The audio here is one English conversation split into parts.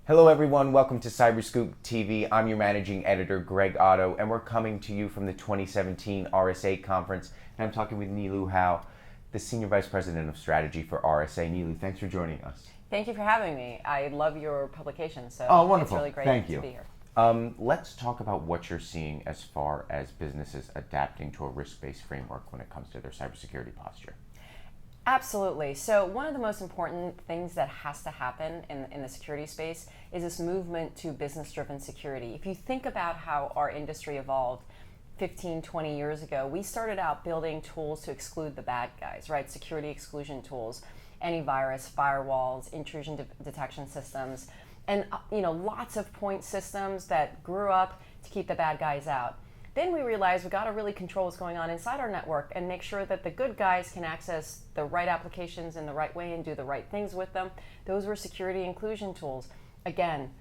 Hello everyone, welcome to Cyberscoop TV. I'm your managing editor, Greg Otto, and we're coming to you from the 2017 RSA conference. And I'm talking with Niloofar, Howe, the Senior Vice President of Strategy for RSA. Nilu, thanks for joining us. Thank you for having me. I love your publication, so wonderful. It's really great Thank you. to be here. Let's talk about what you're seeing as far as businesses adapting to a risk-based framework when it comes to their cybersecurity posture. Absolutely. So one of the most important things that has to happen in the security space is this movement to business-driven security. If you think about how our industry evolved 15, 20 years ago, we started out building tools to exclude the bad guys, right? Security exclusion tools, antivirus, firewalls, intrusion detection systems, and lots of point systems that grew up to keep the bad guys out. Then we realized we got to really control what's going on inside our network and make sure that the good guys can access the right applications in the right way and do the right things with them. Those were security inclusion tools. Again,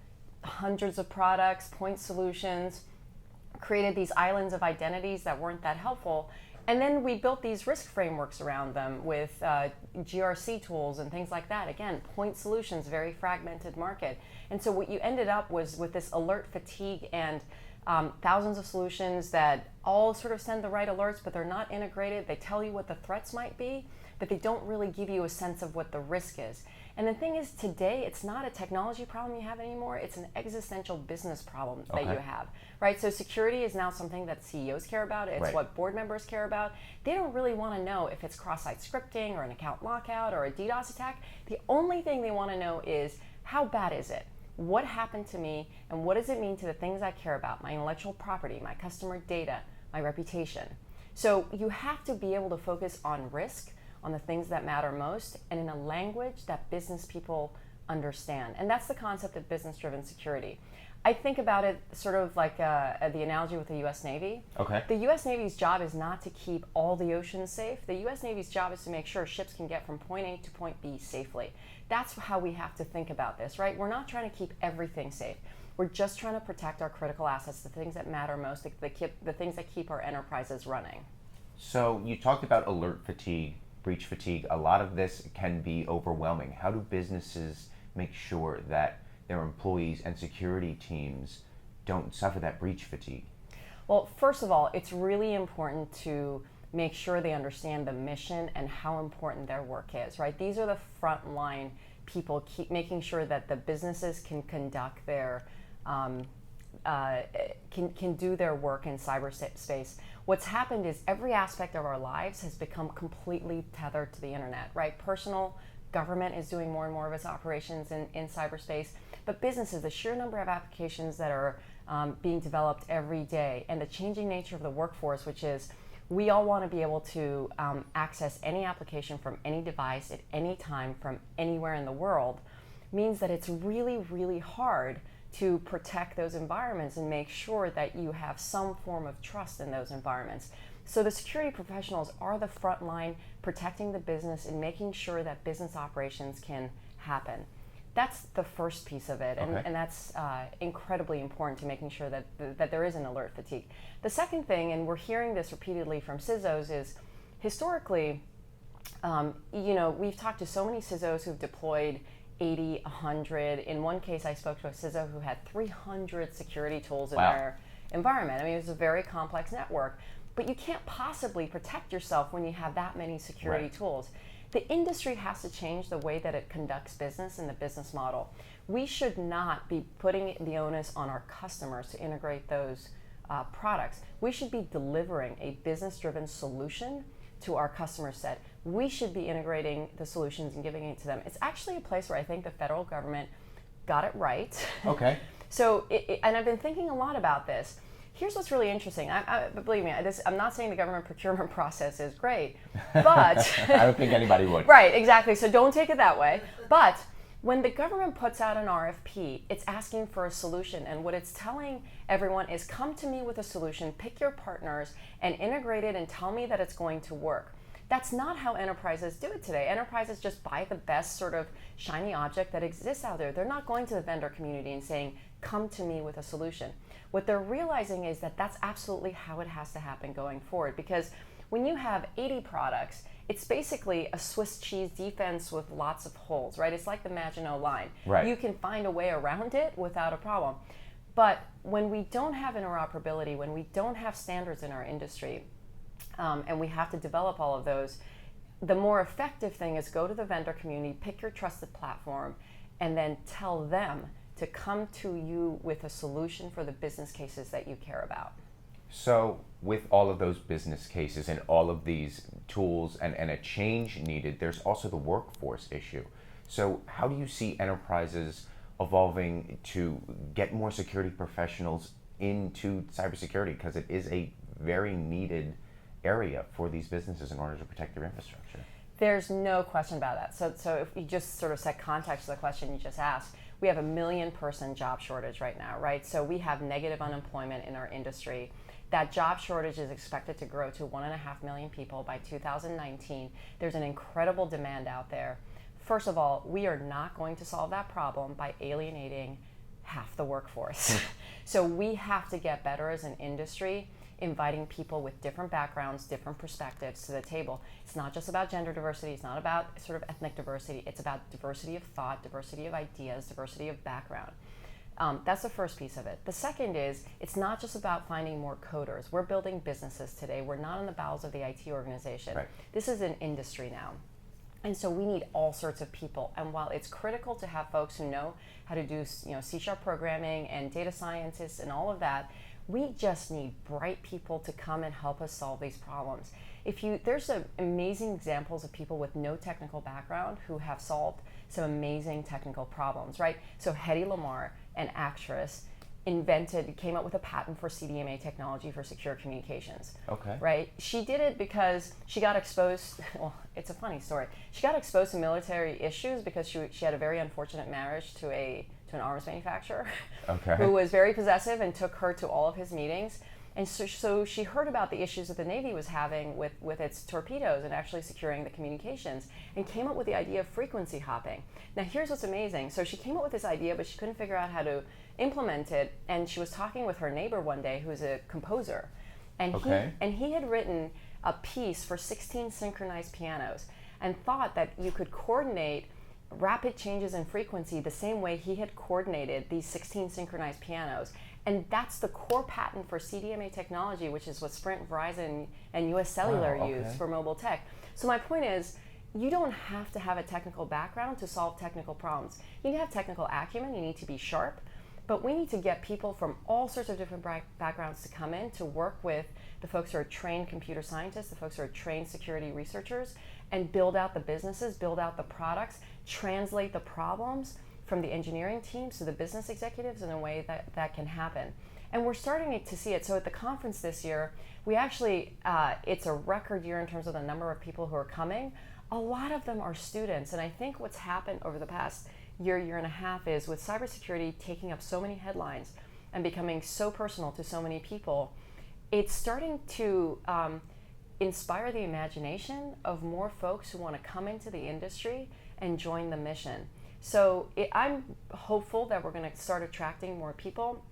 hundreds of products, point solutions, created these islands of identities that weren't that helpful. And then we built these risk frameworks around them with GRC tools and things like that. Again, point solutions, very fragmented market. And so what you ended up was with this alert fatigue and thousands of solutions that all sort of send the right alerts, but they're not integrated. They tell you what the threats might be, but they don't really give you a sense of what the risk is. And the thing is, today, it's not a technology problem you have anymore. It's an existential business problem that you have, right? So security is now something that CEOs care about. It's what board members care about. They don't really want to know if it's cross-site scripting or an account lockout or a DDoS attack. The only thing they want to know is, how bad is it? What happened to me, and what does it mean to the things I care about, my intellectual property, my customer data, my reputation? So you have to be able to focus on risk, on the things that matter most, and in a language that business people understand. And that's the concept of business-driven security. I think about it sort of like the analogy with the U.S. Navy. The U.S. Navy's job is not to keep all the oceans safe. The U.S. Navy's job is to make sure ships can get from point A to point B safely. That's how we have to think about this, right? We're not trying to keep everything safe. We're just trying to protect our critical assets, the things that matter most, the things that keep our enterprises running. So you talked about alert fatigue, breach fatigue. A lot of this can be overwhelming. How do businesses make sure that their employees and security teams don't suffer that breach fatigue? Well, first of all, it's really important to make sure they understand the mission and how important their work is, right? These are the frontline people, keep making sure that the businesses can conduct their, can do their work in cyberspace. What's happened is every aspect of our lives has become completely tethered to the internet, right? Personal, government is doing more and more of its operations in cyberspace, but businesses, the sheer number of applications that are being developed every day, and the changing nature of the workforce, which is we all want to be able to access any application from any device at any time from anywhere in the world, means that it's really, really hard to protect those environments and make sure that you have some form of trust in those environments. So the security professionals are the front line protecting the business and making sure that business operations can happen. That's the first piece of it, and that's incredibly important to making sure that there is an alert fatigue. The second thing, and we're hearing this repeatedly from CISOs, is historically, we've talked to so many CISOs who've deployed 80, 100. In one case, I spoke to a CISO who had 300 security tools in their environment. I mean, it was a very complex network, but you can't possibly protect yourself when you have that many security tools. The industry has to change the way that it conducts business and the business model. We should not be putting the onus on our customers to integrate those products. We should be delivering a business-driven solution to our customer set. We should be integrating the solutions and giving it to them. It's actually a place where I think the federal government got it right. So, and I've been thinking a lot about this. Here's what's really interesting. Believe me, I'm not saying the government procurement process is great, but I don't think anybody would. Right, exactly. So don't take it that way. But when the government puts out an RFP, it's asking for a solution, and what it's telling everyone is, come to me with a solution, pick your partners, and integrate it, and tell me that it's going to work. That's not how enterprises do it today. Enterprises just buy the best sort of shiny object that exists out there. They're not going to the vendor community and saying, come to me with a solution. What they're realizing is that that's absolutely how it has to happen going forward, because when you have 80 products, it's basically a Swiss cheese defense with lots of holes, right? It's like the Maginot Line. Right. You can find a way around it without a problem. But when we don't have interoperability, when we don't have standards in our industry, and we have to develop all of those, the more effective thing is go to the vendor community, pick your trusted platform, and then tell them to come to you with a solution for the business cases that you care about. So with all of those business cases and all of these tools and a change needed, there's also the workforce issue. So how do you see enterprises evolving to get more security professionals into cybersecurity? Because it is a very needed area for these businesses in order to protect their infrastructure. There's no question about that. So if you just sort of set context to the question you just asked, we have a 1 million person job shortage right now, right? So we have negative unemployment in our industry. That job shortage is expected to grow to 1.5 million people by 2019. There's an incredible demand out there. First of all, we are not going to solve that problem by alienating half the workforce. So we have to get better as an industry, inviting people with different backgrounds, different perspectives to the table. It's not just about gender diversity, it's not about sort of ethnic diversity, it's about diversity of thought, diversity of ideas, diversity of background. That's the first piece of it. The second is, it's not just about finding more coders. We're building businesses today. We're not in the bowels of the IT organization. Right. This is an industry now. And so we need all sorts of people. And while it's critical to have folks who know how to do, C# programming and data scientists and all of that, we just need bright people to come and help us solve these problems. There's amazing examples of people with no technical background who have solved some amazing technical problems, right? So Hedy Lamarr, an actress, came up with a patent for CDMA technology for secure communications. Okay. Right? She did it because she got exposed, well, it's a funny story. She got exposed to military issues because she had a very unfortunate marriage to an arms manufacturer. Okay. Who was very possessive and took her to all of his meetings. And so she heard about the issues that the Navy was having with its torpedoes and actually securing the communications, and came up with the idea of frequency hopping. Now here's what's amazing. So she came up with this idea, but she couldn't figure out how to implement it, and she was talking with her neighbor one day who's a composer. And he had written a piece for 16 synchronized pianos and thought that you could coordinate rapid changes in frequency the same way he had coordinated these 16 synchronized pianos. And that's the core patent for CDMA technology, which is what Sprint, Verizon, and US Cellular use for mobile tech. So my point is, you don't have to have a technical background to solve technical problems. You need to have technical acumen, you need to be sharp, but we need to get people from all sorts of different backgrounds to come in to work with the folks who are trained computer scientists, the folks who are trained security researchers, and build out the businesses, build out the products, translate the problems from the engineering teams to the business executives in a way that can happen. And we're starting to see it. So at the conference this year, we actually, it's a record year in terms of the number of people who are coming. A lot of them are students. And I think what's happened over the past year and a half is, with cybersecurity taking up so many headlines and becoming so personal to so many people, it's starting to inspire the imagination of more folks who want to come into the industry and join the mission. So I'm hopeful that we're going to start attracting more people.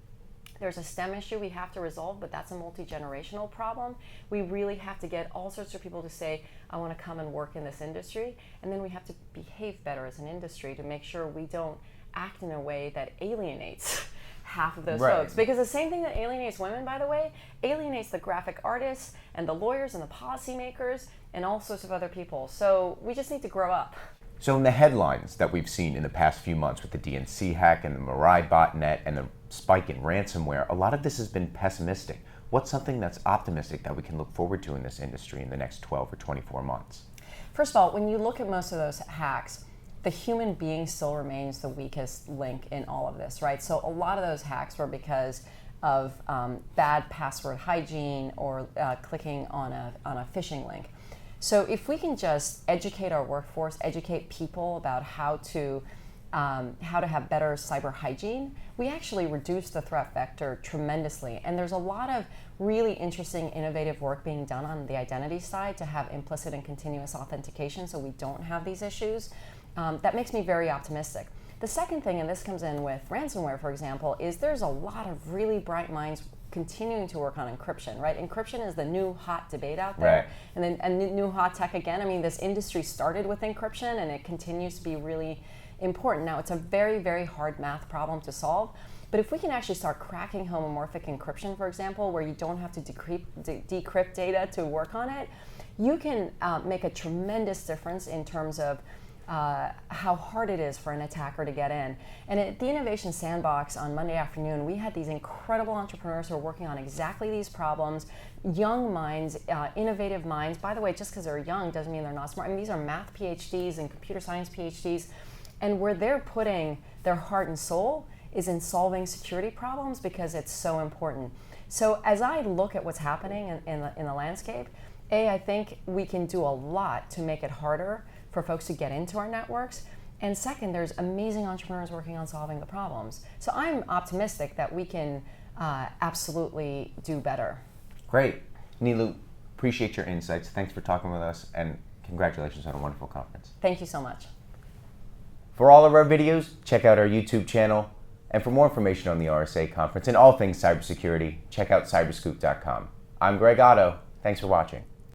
There's a STEM issue we have to resolve, but that's a multi-generational problem. We really have to get all sorts of people to say, I want to come and work in this industry. And then we have to behave better as an industry to make sure we don't act in a way that alienates half of those folks. Because the same thing that alienates women, by the way, alienates the graphic artists and the lawyers and the policymakers and all sorts of other people. So we just need to grow up. So in the headlines that we've seen in the past few months with the DNC hack and the Mirai botnet and the spike in ransomware, a lot of this has been pessimistic. What's something that's optimistic that we can look forward to in this industry in the next 12 or 24 months? First of all, when you look at most of those hacks, the human being still remains the weakest link in all of this, right? So a lot of those hacks were because of bad password hygiene or clicking on a phishing link. So if we can just educate our workforce, educate people about how to have better cyber hygiene, we actually reduce the threat vector tremendously. And there's a lot of really interesting, innovative work being done on the identity side to have implicit and continuous authentication so we don't have these issues. That makes me very optimistic. The second thing, and this comes in with ransomware, for example, is there's a lot of really bright minds continuing to work on encryption, right? Encryption is the new hot debate out there. Right. And new hot tech again. I mean, this industry started with encryption and it continues to be really important. Now, it's a very, very hard math problem to solve. But if we can actually start cracking homomorphic encryption, for example, where you don't have to decrypt data to work on it, you can make a tremendous difference in terms of how hard it is for an attacker to get in. And at the Innovation Sandbox on Monday afternoon, we had these incredible entrepreneurs who are working on exactly these problems, young minds, innovative minds. By the way, just because they're young doesn't mean they're not smart. I mean, these are math PhDs and computer science PhDs, and where they're putting their heart and soul is in solving security problems because it's so important. So as I look at what's happening in the landscape, I think we can do a lot to make it harder for folks to get into our networks. And second, there's amazing entrepreneurs working on solving the problems. So I'm optimistic that we can absolutely do better. Great. Niloo, appreciate your insights. Thanks for talking with us, and congratulations on a wonderful conference. Thank you so much. For all of our videos, check out our YouTube channel. And for more information on the RSA conference and all things cybersecurity, check out cyberscoop.com. I'm Greg Otto. Thanks for watching.